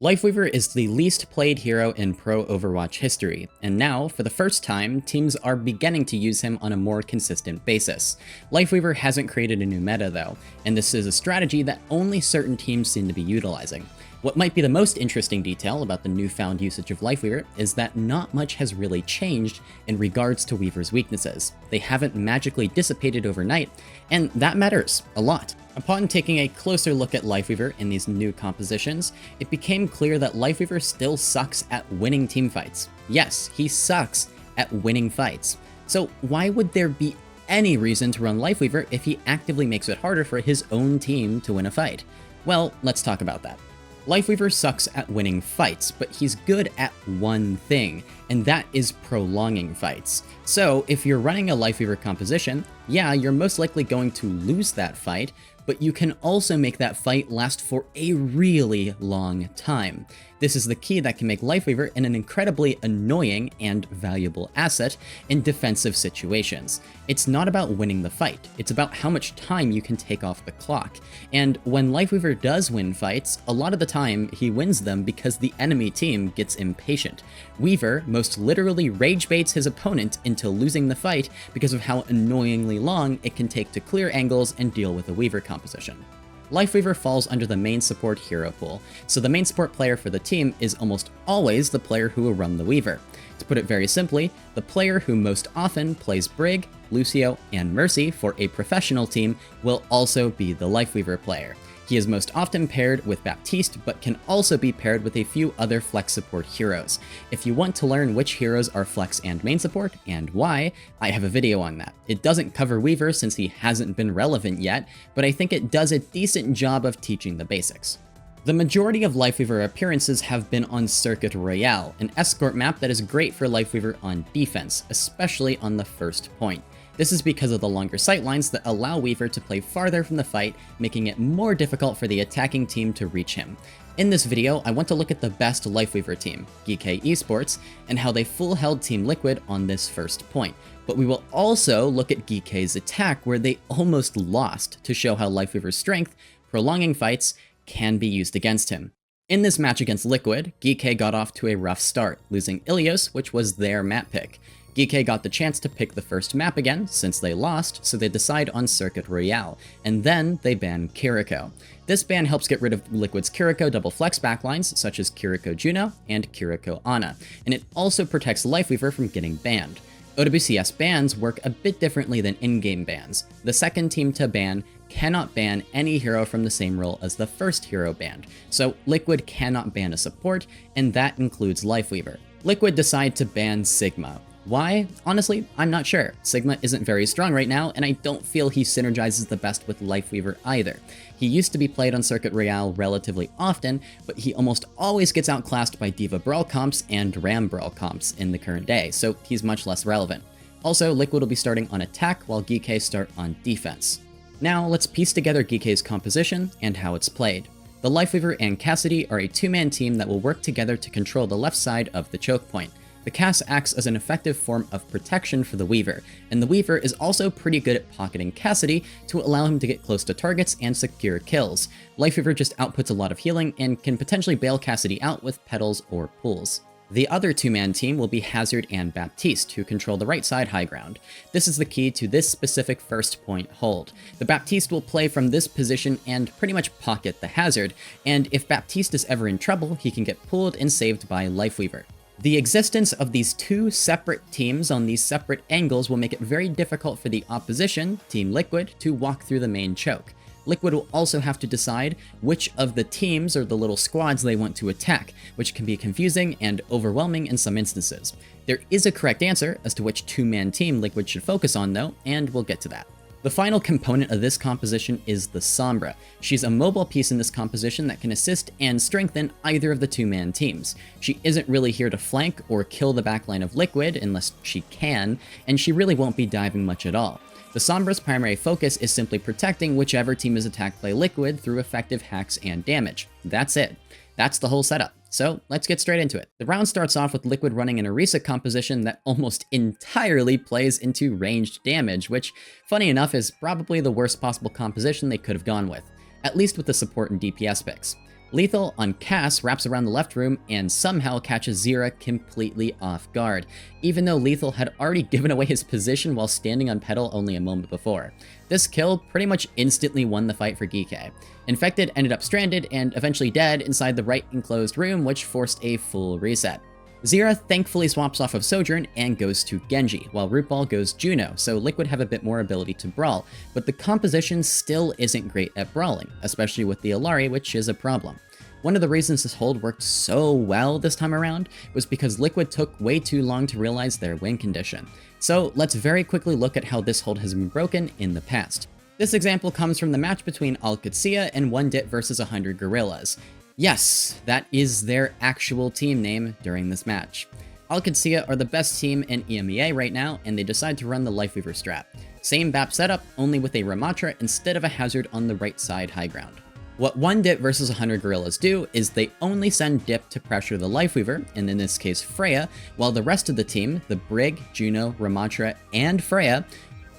Lifeweaver is the least played hero in pro Overwatch history, and now, for the first time, teams are beginning to use him on a more consistent basis. Lifeweaver hasn't created a new meta though, and this is a strategy that only certain teams seem to be utilizing. What might be the most interesting detail about the newfound usage of Lifeweaver is that not much has really changed in regards to Weaver's weaknesses. They haven't magically dissipated overnight, and that matters a lot. Upon taking a closer look at Lifeweaver in these new compositions, it became clear that Lifeweaver still sucks at winning teamfights. Yes, he sucks at winning fights. So why would there be any reason to run Lifeweaver if he actively makes it harder for his own team to win a fight? Well, let's talk about that. Lifeweaver sucks at winning fights, but he's good at one thing, and that is prolonging fights. So if you're running a Lifeweaver composition, yeah, you're most likely going to lose that fight, but you can also make that fight last for a really long time. This is the key that can make Lifeweaver an incredibly annoying and valuable asset in defensive situations. It's not about winning the fight, it's about how much time you can take off the clock. And when Lifeweaver does win fights, a lot of the time he wins them because the enemy team gets impatient. Weaver most literally rage baits his opponent into losing the fight because of how annoyingly long it can take to clear angles and deal with a Weaver composition. Lifeweaver falls under the main support hero pool, so the main support player for the team is almost always the player who will run the Weaver. To put it very simply, the player who most often plays Brig, Lucio, and Mercy for a professional team will also be the Lifeweaver player. He is most often paired with Baptiste, but can also be paired with a few other flex support heroes. If you want to learn which heroes are flex and main support, and why, I have a video on that. It doesn't cover Weaver since he hasn't been relevant yet, but I think it does a decent job of teaching the basics. The majority of Lifeweaver appearances have been on Circuit Royale, an escort map that is great for Lifeweaver on defense, especially on the first point. This is because of the longer sightlines that allow Weaver to play farther from the fight, making it more difficult for the attacking team to reach him. In this video, I want to look at the best Lifeweaver team, Geekay Esports, and how they full-held Team Liquid on this first point. But we will also look at Geekay's attack, where they almost lost, to show how Lifeweaver's strength, prolonging fights, can be used against him. In this match against Liquid, Geekay got off to a rough start, losing Ilios, which was their map pick. Geekay got the chance to pick the first map again, since they lost, so they decide on Circuit Royale, and then they ban Kiriko. This ban helps get rid of Liquid's Kiriko double flex backlines, such as Kiriko Juno and Kiriko Ana, and it also protects Lifeweaver from getting banned. OWCS bans work a bit differently than in-game bans. The second team to ban cannot ban any hero from the same role as the first hero banned, so Liquid cannot ban a support, and that includes Lifeweaver. Liquid decide to ban Sigma. Why? Honestly, I'm not sure. Sigma isn't very strong right now, and I don't feel he synergizes the best with Lifeweaver either. He used to be played on Circuit Royale relatively often, but he almost always gets outclassed by Diva Brawl comps and Ram Brawl comps in the current day, so he's much less relevant. Also, Liquid will be starting on attack while Geekay start on defense. Now, let's piece together Geekay's composition and how it's played. The Lifeweaver and Cassidy are a two-man team that will work together to control the left side of the choke point. The Cass acts as an effective form of protection for the Weaver, and the Weaver is also pretty good at pocketing Cassidy to allow him to get close to targets and secure kills. Lifeweaver just outputs a lot of healing and can potentially bail Cassidy out with petals or pulls. The other two-man team will be Hazard and Baptiste, who control the right side high ground. This is the key to this specific first point hold. The Baptiste will play from this position and pretty much pocket the Hazard, and if Baptiste is ever in trouble, he can get pulled and saved by Lifeweaver. The existence of these two separate teams on these separate angles will make it very difficult for the opposition, Team Liquid, to walk through the main choke. Liquid will also have to decide which of the teams or the little squads they want to attack, which can be confusing and overwhelming in some instances. There is a correct answer as to which two-man team Liquid should focus on though, and we'll get to that. The final component of this composition is the Sombra. She's a mobile piece in this composition that can assist and strengthen either of the two-man teams. She isn't really here to flank or kill the backline of Liquid unless she can, and she really won't be diving much at all. The Sombra's primary focus is simply protecting whichever team is attacked by Liquid through effective hacks and damage. That's it. That's the whole setup. So let's get straight into it. The round starts off with Liquid running an Orisa composition that almost entirely plays into ranged damage, which, funny enough, is probably the worst possible composition they could have gone with, at least with the support and DPS picks. Lethal on Cass wraps around the left room and somehow catches Zira completely off guard, even though Lethal had already given away his position while standing on Petal only a moment before. This kill pretty much instantly won the fight for Geekay. Infected ended up stranded and eventually dead inside the right enclosed room, which forced a full reset. Zira thankfully swaps off of Sojourn and goes to Genji, while Rootball goes Juno, so Liquid have a bit more ability to brawl, but the composition still isn't great at brawling, especially with the Illari, which is a problem. One of the reasons this hold worked so well this time around was because Liquid took way too long to realize their win condition. So let's very quickly look at how this hold has been broken in the past. This example comes from the match between Al-Qudsiya and 1DIT versus 100 Gorillas. Yes, that is their actual team name during this match. Al-Qudsiya are the best team in EMEA right now, and they decide to run the Lifeweaver strat. Same BAP setup, only with a Ramatra instead of a Hazard on the right side high ground. What 1DIT versus 100 Gorillas do is they only send Dip to pressure the Lifeweaver, and in this case Freya, while the rest of the team, the Brig, Juno, Ramatra, and Freya,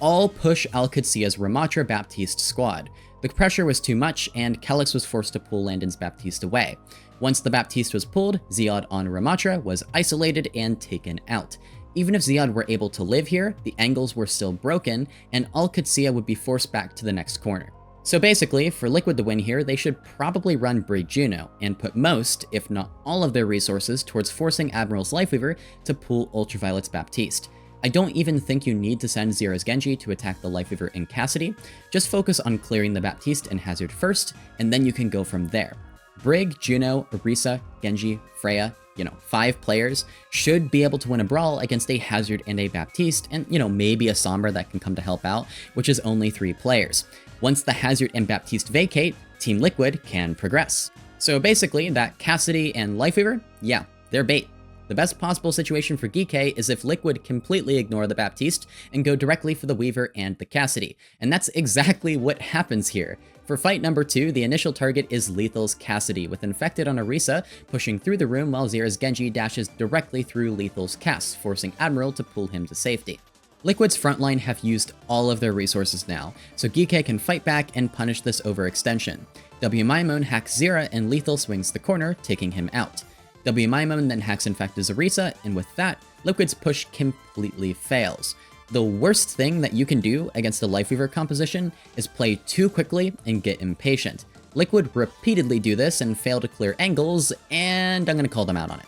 all push Al-Qudsiya's Ramatra Baptiste squad. The pressure was too much, and Kelix was forced to pull Landon's Baptiste away. Once the Baptiste was pulled, Ziad on Ramatra was isolated and taken out. Even if Ziad were able to live here, the angles were still broken, and Al-Qudsiya would be forced back to the next corner. So basically, for Liquid to win here, they should probably run Brig Juno, and put most, if not all of their resources towards forcing Admiral's Lifeweaver to pull Ultraviolet's Baptiste. I don't even think you need to send Zira's Genji to attack the Lifeweaver in Cassidy, just focus on clearing the Baptiste and Hazard first, and then you can go from there. Brig, Juno, Orisa, Genji, Freya, 5 players, should be able to win a brawl against a Hazard and a Baptiste, and maybe a Sombra that can come to help out, which is only 3 players. Once the Hazard and Baptiste vacate, Team Liquid can progress. So basically, that Cassidy and Lifeweaver, yeah, they're bait. The best possible situation for Geekay is if Liquid completely ignore the Baptiste and go directly for the Weaver and the Cassidy, and that's exactly what happens here. For fight number 2, the initial target is Lethal's Cassidy, with Infected on Orisa pushing through the room while Zira's Genji dashes directly through Lethal's Cass, forcing Admiral to pull him to safety. Liquid's frontline have used all of their resources now, so Geekay can fight back and punish this overextension. W Maimon hacks Zira and Lethal swings the corner, taking him out. W Maimon then hacks Infected's Orisa, and with that, Liquid's push completely fails. The worst thing that you can do against a Lifeweaver composition is play too quickly and get impatient. Liquid repeatedly do this and fail to clear angles, and I'm gonna call them out on it.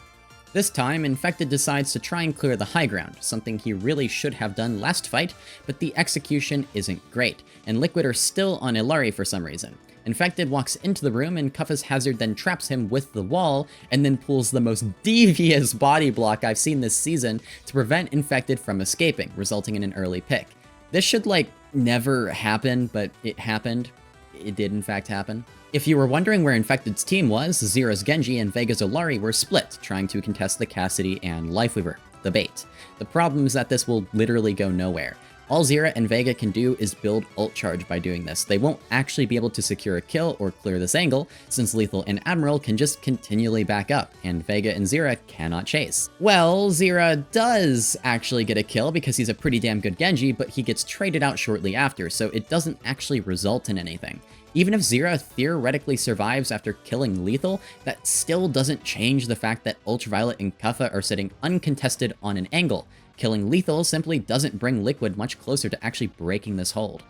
This time, Infected decides to try and clear the high ground, something he really should have done last fight, but the execution isn't great, and Liquid are still on Illari for some reason. Infected walks into the room and Kuffa's Hazard then traps him with the wall and then pulls the most devious body block I've seen this season to prevent Infected from escaping, resulting in an early pick. This should never happen, but it happened. It did in fact happen. If you were wondering where Infected's team was, Zira's Genji and Vega's Illari were split, trying to contest the Cassidy and Lifeweaver, the bait. The problem is that this will literally go nowhere. All Zira and Vega can do is build ult charge by doing this. They won't actually be able to secure a kill or clear this angle, since Lethal and Admiral can just continually back up, and Vega and Zira cannot chase. Well, Zira does actually get a kill because he's a pretty damn good Genji, but he gets traded out shortly after, so it doesn't actually result in anything. Even if Zira theoretically survives after killing Lethal, that still doesn't change the fact that Ultraviolet and Kuffa are sitting uncontested on an angle. Killing Lethal simply doesn't bring Liquid much closer to actually breaking this hold.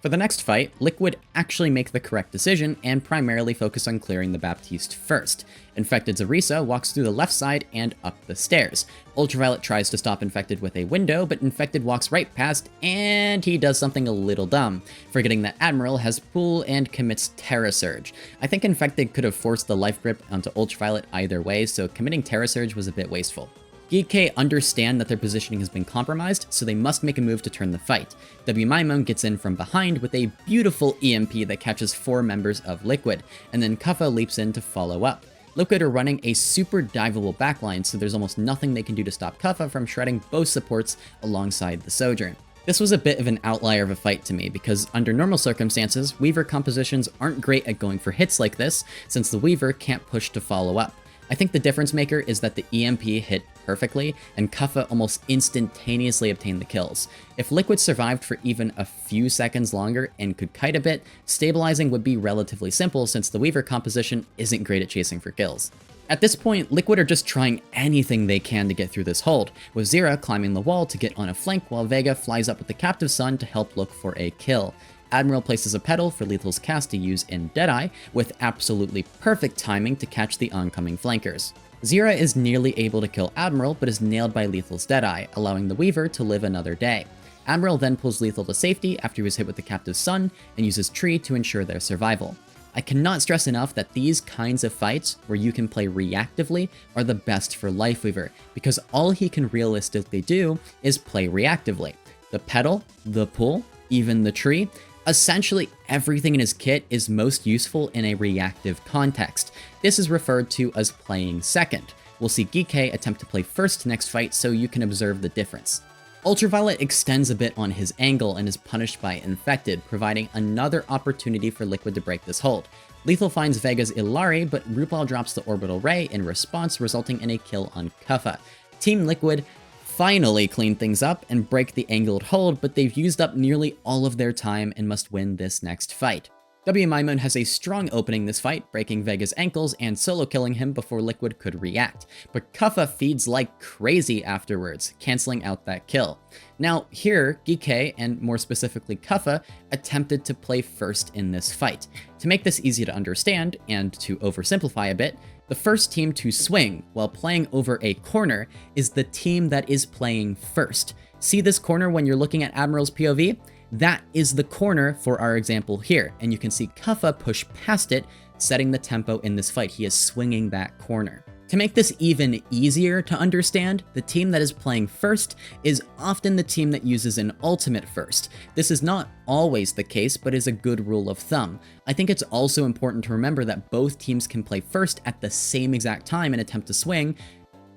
For the next fight, Liquid actually make the correct decision and primarily focus on clearing the Baptiste first. Infected's Orisa walks through the left side and up the stairs. Ultraviolet tries to stop Infected with a window, but Infected walks right past, and he does something a little dumb, forgetting that Admiral has Pool and commits Terra Surge. I think Infected could have forced the life grip onto Ultraviolet either way, so committing Terra Surge was a bit wasteful. Geekay understand that their positioning has been compromised, so they must make a move to turn the fight. W Maimon gets in from behind with a beautiful EMP that catches 4 members of Liquid, and then Kuffa leaps in to follow up. Liquid are running a super diveable backline, so there's almost nothing they can do to stop Kuffa from shredding both supports alongside the Sojourn. This was a bit of an outlier of a fight to me, because under normal circumstances, Weaver compositions aren't great at going for hits like this, since the Weaver can't push to follow up. I think the difference maker is that the EMP hit perfectly, and Kuffa almost instantaneously obtained the kills. If Liquid survived for even a few seconds longer and could kite a bit, stabilizing would be relatively simple since the Weaver composition isn't great at chasing for kills. At this point, Liquid are just trying anything they can to get through this hold, with Zira climbing the wall to get on a flank while Vega flies up with the Captive Sun to help look for a kill. Admiral places a pedal for Lethal's cast to use in Deadeye, with absolutely perfect timing to catch the oncoming flankers. Zira is nearly able to kill Admiral, but is nailed by Lethal's Deadeye, allowing the Weaver to live another day. Admiral then pulls Lethal to safety after he was hit with the Captive Sun, and uses Tree to ensure their survival. I cannot stress enough that these kinds of fights, where you can play reactively, are the best for Lifeweaver, because all he can realistically do is play reactively. The pedal, the pull, even the tree, essentially everything in his kit is most useful in a reactive context. This is referred to as playing second. We'll see Geekay attempt to play first next fight so you can observe the difference. Ultraviolet extends a bit on his angle and is punished by Infected, providing another opportunity for Liquid to break this hold. Lethal finds Vega's Illari, but RuPaul drops the Orbital Ray in response, resulting in a kill on Kuffa. Team Liquid finally clean things up and break the angled hold, but they've used up nearly all of their time and must win this next fight. W Maimon has a strong opening this fight, breaking Vega's ankles and solo killing him before Liquid could react, but Kuffa feeds like crazy afterwards, cancelling out that kill. Now here, Geekay, and more specifically Kuffa, attempted to play first in this fight. To make this easy to understand, and to oversimplify a bit, the first team to swing while playing over a corner is the team that is playing first. See this corner when you're looking at Admiral's POV? That is the corner for our example here, and you can see Kuffa push past it, setting the tempo in this fight. He is swinging that corner. To make this even easier to understand, the team that is playing first is often the team that uses an ultimate first. This is not always the case, but is a good rule of thumb. I think it's also important to remember that both teams can play first at the same exact time and attempt to swing,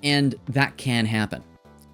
and that can happen.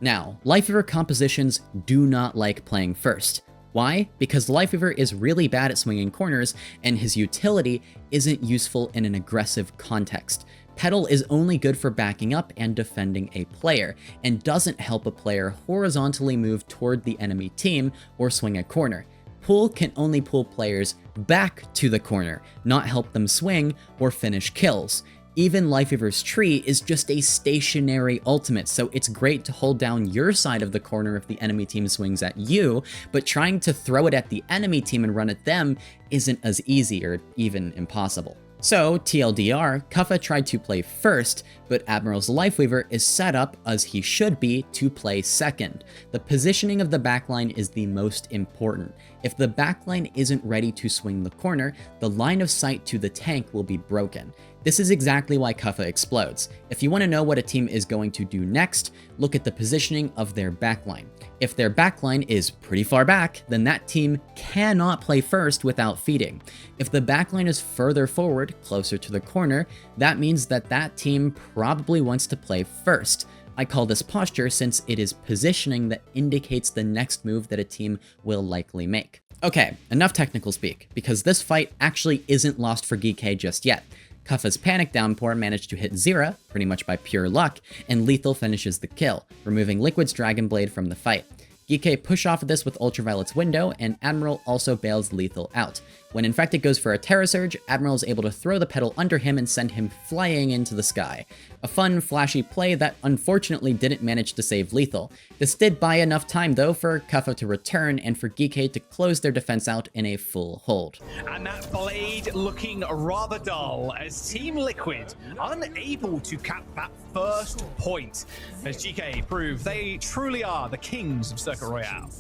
Now, Lifeweaver compositions do not like playing first. Why? Because Lifeweaver is really bad at swinging corners, and his utility isn't useful in an aggressive context. Pedal is only good for backing up and defending a player, and doesn't help a player horizontally move toward the enemy team or swing a corner. Pull can only pull players back to the corner, not help them swing or finish kills. Even Lifeweaver's Tree is just a stationary ultimate, so it's great to hold down your side of the corner if the enemy team swings at you, but trying to throw it at the enemy team and run at them isn't as easy or even impossible. So, TLDR, Kuffa tried to play first, but Admiral's Lifeweaver is set up, as he should be, to play second. The positioning of the backline is the most important. If the backline isn't ready to swing the corner, the line of sight to the tank will be broken. This is exactly why Kuffa explodes. If you want to know what a team is going to do next, look at the positioning of their backline. If their backline is pretty far back, then that team cannot play first without feeding. If the backline is further forward, closer to the corner, that means that that team probably wants to play first. I call this posture since it is positioning that indicates the next move that a team will likely make. Okay, enough technical speak, because this fight actually isn't lost for Geekay just yet. Kuffa's Panic Downpour managed to hit Zira, pretty much by pure luck, and Lethal finishes the kill, removing Liquid's Dragon Blade from the fight. Geekay push off of this with Ultraviolet's Window, and Admiral also bails Lethal out. When Infected goes for a Terra Surge, Admiral is able to throw the pedal under him and send him flying into the sky. A fun, flashy play that unfortunately didn't manage to save Lethal. This did buy enough time though for Kuffa to return and for Geekay to close their defense out in a full hold. And that blade looking rather dull as Team Liquid unable to cap that first point. As Geekay prove they truly are the kings of Circuit Royale.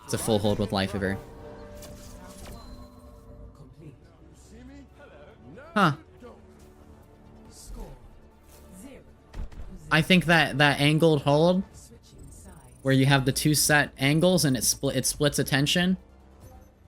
It's a full hold with Lifeweaver. Huh. I think that angled hold, where you have the two set angles and it splits attention,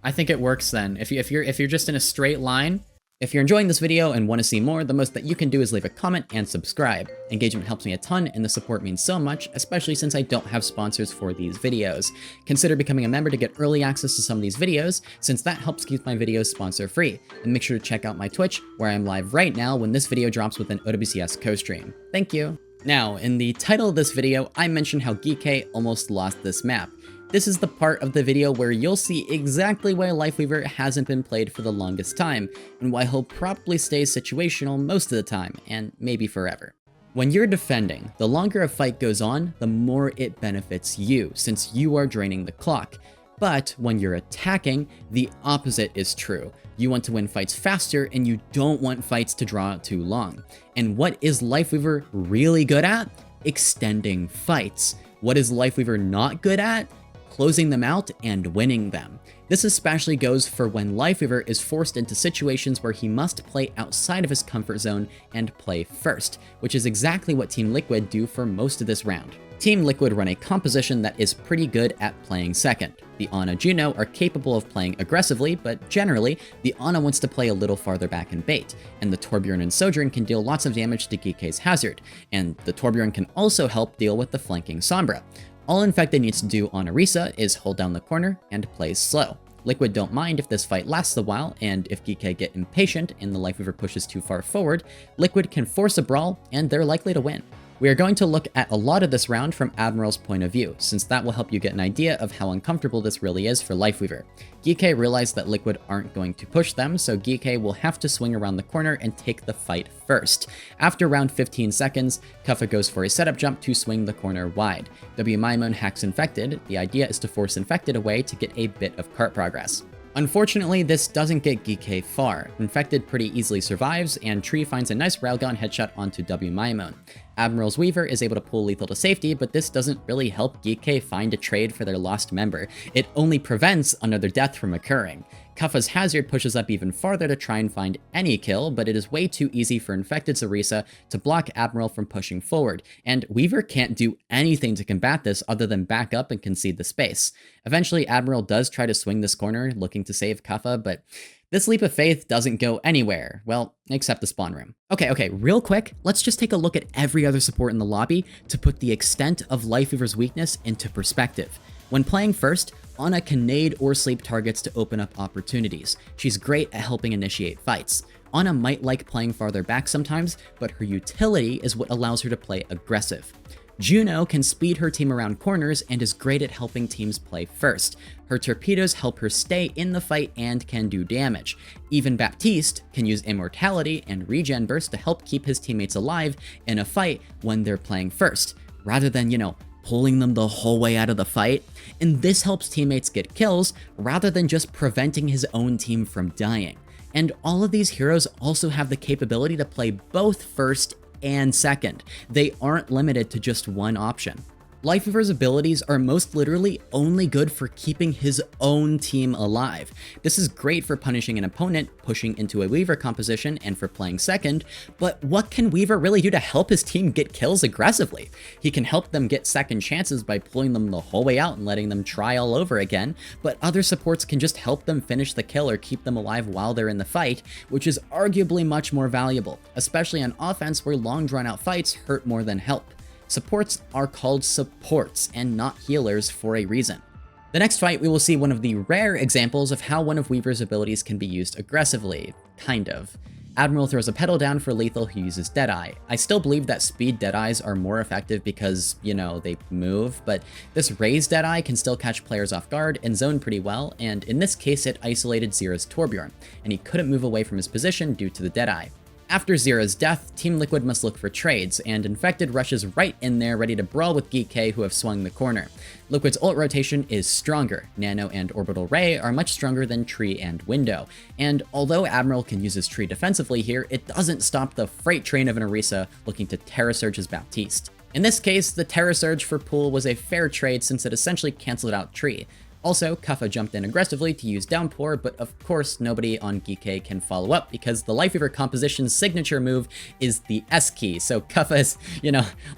I think it works then. If you're just in a straight line If you're enjoying this video and want to see more, the most that you can do is leave a comment and subscribe. Engagement helps me a ton and the support means so much, especially since I don't have sponsors for these videos. Consider becoming a member to get early access to some of these videos, since that helps keep my videos sponsor free. And make sure to check out my Twitch, where I'm live right now when this video drops with an OWCS co-stream. Thank you! Now, in the title of this video, I mentioned how Geekay almost lost this map. This is the part of the video where you'll see exactly why Lifeweaver hasn't been played for the longest time, and why he'll probably stay situational most of the time, and maybe forever. When you're defending, the longer a fight goes on, the more it benefits you, since you are draining the clock. But when you're attacking, the opposite is true. You want to win fights faster, and you don't want fights to draw out too long. And what is Lifeweaver really good at? Extending fights. What is Lifeweaver not good at? Closing them out and winning them. This especially goes for when Lifeweaver is forced into situations where he must play outside of his comfort zone and play first, which is exactly what Team Liquid do for most of this round. Team Liquid run a composition that is pretty good at playing second. The Ana Juno are capable of playing aggressively, but generally, the Ana wants to play a little farther back and bait, and the Torbjorn and Sojourn can deal lots of damage to Geekay's Hazard, and the Torbjorn can also help deal with the flanking Sombra. All Infected needs to do on Orisa is hold down the corner and play slow. Liquid don't mind if this fight lasts a while, and if Geekay get impatient and the Lifeweaver pushes too far forward, Liquid can force a brawl and they're likely to win. We are going to look at a lot of this round from Admiral's point of view, since that will help you get an idea of how uncomfortable this really is for Lifeweaver. Geekay realized that Liquid aren't going to push them, so Geekay will have to swing around the corner and take the fight first. After around 15 seconds, Kuffa goes for a setup jump to swing the corner wide. Maimon hacks Infected. The idea is to force Infected away to get a bit of cart progress. Unfortunately, this doesn't get Geekay far. Infected pretty easily survives, and Tree finds a nice railgun headshot onto Maimon. Admiral's Weaver is able to pull lethal to safety, but this doesn't really help Geekay find a trade for their lost member. It only prevents another death from occurring. Kuffa's Hazard pushes up even farther to try and find any kill, but it is way too easy for Infected's Orisa to block Admiral from pushing forward, and Weaver can't do anything to combat this other than back up and concede the space. Eventually, Admiral does try to swing this corner, looking to save Kuffa, but this leap of faith doesn't go anywhere. Well, except the spawn room. Okay, real quick, let's just take a look at every other support in the lobby to put the extent of Lifeweaver's weakness into perspective. When playing first, Ana can nade or sleep targets to open up opportunities. She's great at helping initiate fights. Ana might like playing farther back sometimes, but her utility is what allows her to play aggressive. Juno can speed her team around corners and is great at helping teams play first. Her torpedoes help her stay in the fight and can do damage. Even Baptiste can use Immortality and Regen Burst to help keep his teammates alive in a fight when they're playing first, rather than, pulling them the whole way out of the fight. And this helps teammates get kills rather than just preventing his own team from dying. And all of these heroes also have the capability to play both first and second. They aren't limited to just one option. Lifeweaver's abilities are most literally only good for keeping his own team alive. This is great for punishing an opponent, pushing into a Weaver composition, and for playing second, but what can Weaver really do to help his team get kills aggressively? He can help them get second chances by pulling them the whole way out and letting them try all over again, but other supports can just help them finish the kill or keep them alive while they're in the fight, which is arguably much more valuable, especially on offense where long drawn-out fights hurt more than help. Supports are called supports and not healers for a reason. The next fight, we will see one of the rare examples of how one of Weaver's abilities can be used aggressively, kind of. Admiral throws a pedal down for lethal who uses Deadeye. I still believe that speed Deadeyes are more effective because, they move, but this raised Deadeye can still catch players off guard and zone pretty well, and in this case it isolated Zera's Torbjorn, and he couldn't move away from his position due to the Deadeye. After Zera's death, Team Liquid must look for trades, and Infected rushes right in there ready to brawl with Geekay who have swung the corner. Liquid's ult rotation is stronger. Nano and Orbital Ray are much stronger than Tree and Window, and although Admiral can use his Tree defensively here, it doesn't stop the freight train of an Orisa looking to Terra Surge his Baptiste. In this case, the Terra Surge for Pool was a fair trade since it essentially cancelled out Tree. Also, Kuffa jumped in aggressively to use Downpour, but of course nobody on Geekay can follow up because the Lifeweaver composition's signature move is the S key, so Kuffa is,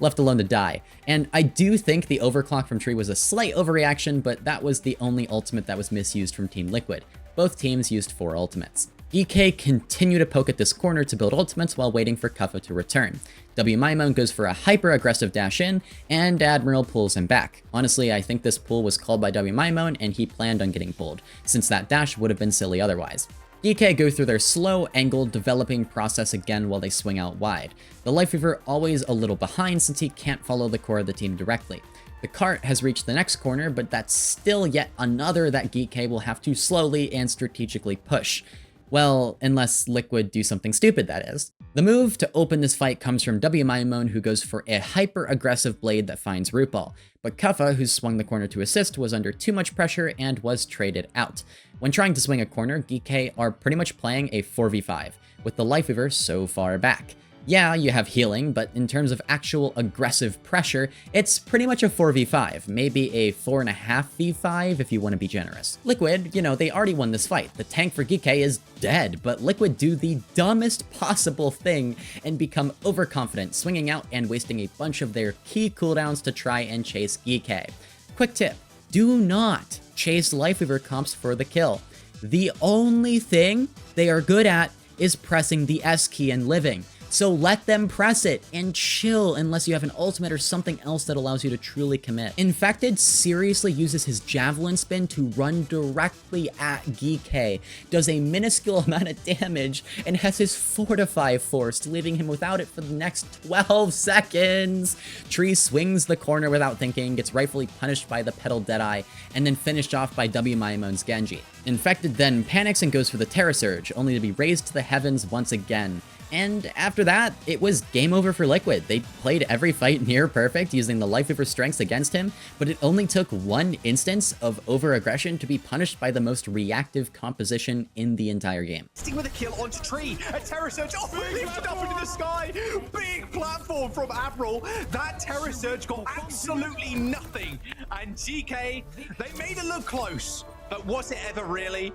left alone to die. And I do think the overclock from Tree was a slight overreaction, but that was the only ultimate that was misused from Team Liquid. Both teams used 4 ultimates. Geekay continue to poke at this corner to build ultimates while waiting for Kuffa to return. WMaimon goes for a hyper-aggressive dash in, and Admiral pulls him back. Honestly, I think this pull was called by WMaimon and he planned on getting pulled, since that dash would have been silly otherwise. Geekay go through their slow, angled developing process again while they swing out wide. The Lifeweaver always a little behind since he can't follow the core of the team directly. The cart has reached the next corner, but that's still yet another that Geekay will have to slowly and strategically push. Well, unless Liquid do something stupid, that is. The move to open this fight comes from WMaimon, who goes for a hyper-aggressive blade that finds Rootball, but Kuffa, who swung the corner to assist, was under too much pressure and was traded out. When trying to swing a corner, Geekay are pretty much playing a 4v5, with the Lifeweaver so far back. Yeah, you have healing, but in terms of actual aggressive pressure, it's pretty much a 4v5, maybe a 4.5v5 if you want to be generous. Liquid, you know, they already won this fight. The tank for Geekay is dead, but Liquid do the dumbest possible thing and become overconfident, swinging out and wasting a bunch of their key cooldowns to try and chase Geekay. Quick tip, do not chase Lifeweaver comps for the kill. The only thing they are good at is pressing the S key and living. So let them press it and chill unless you have an ultimate or something else that allows you to truly commit. Infected seriously uses his javelin spin to run directly at Geekay, does a minuscule amount of damage, and has his Fortify forced, leaving him without it for the next 12 seconds. Tree swings the corner without thinking, gets rightfully punished by the Petal Deadeye, and then finished off by WMaimon's Genji. Infected then panics and goes for the Terra Surge, only to be raised to the heavens once again. And after that, it was game over for Liquid. They played every fight near perfect using the Lifeweaver strengths against him, but it only took one instance of over-aggression to be punished by the most reactive composition in the entire game. Sting with a kill onto Tree, a Terra Surge, lifted up into the sky, big platform from Admiral. That Terra Surge got absolutely nothing, and Geekay, they made it look close, but was it ever really?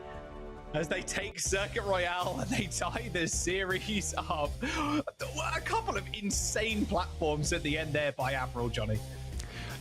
As they take Circuit Royale and they tie this series up. A couple of insane platforms at the end there by Admiral, Johnny.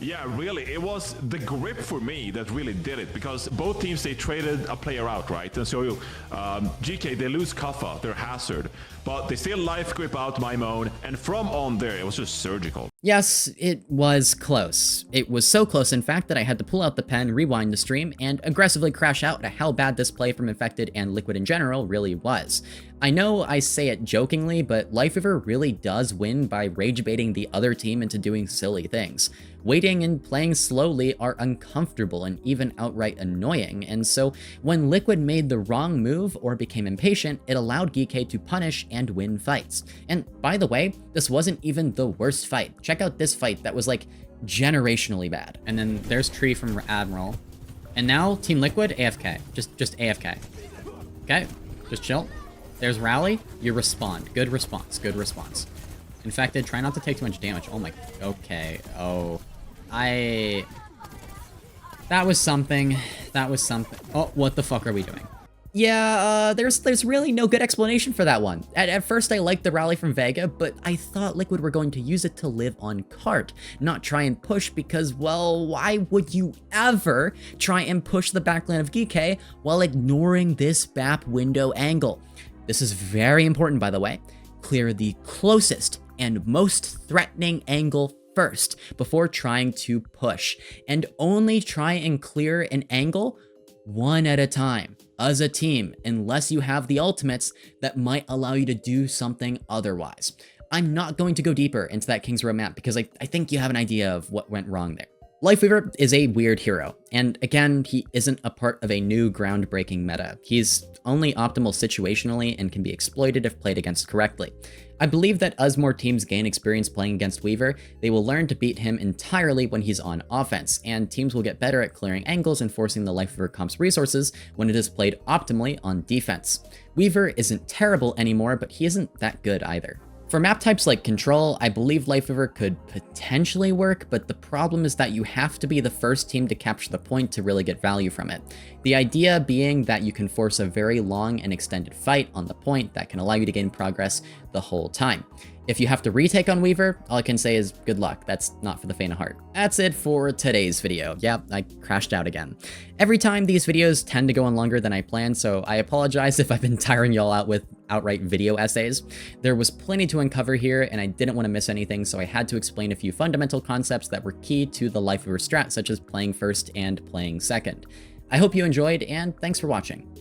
Yeah, really, it was the grip for me that really did it, because both teams, they traded a player out, right? And so Geekay, they lose Kuffa, their hazard, but they still life grip out Maimon, and from on there, it was just surgical. Yes, it was close. It was so close, in fact, that I had to pull out the pen, rewind the stream, and aggressively crash out at how bad this play from Infected and Liquid in general really was. I know I say it jokingly, but Lifeweaver really does win by rage baiting the other team into doing silly things. Waiting and playing slowly are uncomfortable and even outright annoying, and so when Liquid made the wrong move or became impatient, it allowed Geekay to punish and win fights. And by the way, this wasn't even the worst fight. Check out this fight that was like generationally bad. And then there's Tree from Admiral. And now Team Liquid, AFK. Just AFK. Okay, just chill. There's Rally, you respond. Good response, good response. Infected, try not to take too much damage. Oh my, okay, oh. That was something. That was something. Oh, what the fuck are we doing? Yeah, there's really no good explanation for that one. At first, I liked the rally from Vega, but I thought Liquid were going to use it to live on cart, not try and push because, well, why would you ever try and push the backline of Geekay while ignoring this BAP window angle? This is very important, by the way. Clear the closest and most threatening angle first before trying to push, and only try and clear an angle one at a time as a team, unless you have the ultimates that might allow you to do something otherwise. I'm not going to go deeper into that King's Row map because I think you have an idea of what went wrong there. Lifeweaver is a weird hero, and again, he isn't a part of a new groundbreaking meta. He's only optimal situationally and can be exploited if played against correctly. I believe that as more teams gain experience playing against Weaver, they will learn to beat him entirely when he's on offense, and teams will get better at clearing angles and forcing the Lifeweaver comp's resources when it is played optimally on defense. Weaver isn't terrible anymore, but he isn't that good either. For map types like Control, I believe Lifeweaver could potentially work, but the problem is that you have to be the first team to capture the point to really get value from it. The idea being that you can force a very long and extended fight on the point that can allow you to gain progress the whole time. If you have to retake on Weaver, all I can say is good luck. That's not for the faint of heart. That's it for today's video. Yep, I crashed out again. Every time these videos tend to go on longer than I planned, so I apologize if I've been tiring y'all out with outright video essays. There was plenty to uncover here, and I didn't want to miss anything, so I had to explain a few fundamental concepts that were key to the Lifeweaver strat, such as playing first and playing second. I hope you enjoyed, and thanks for watching.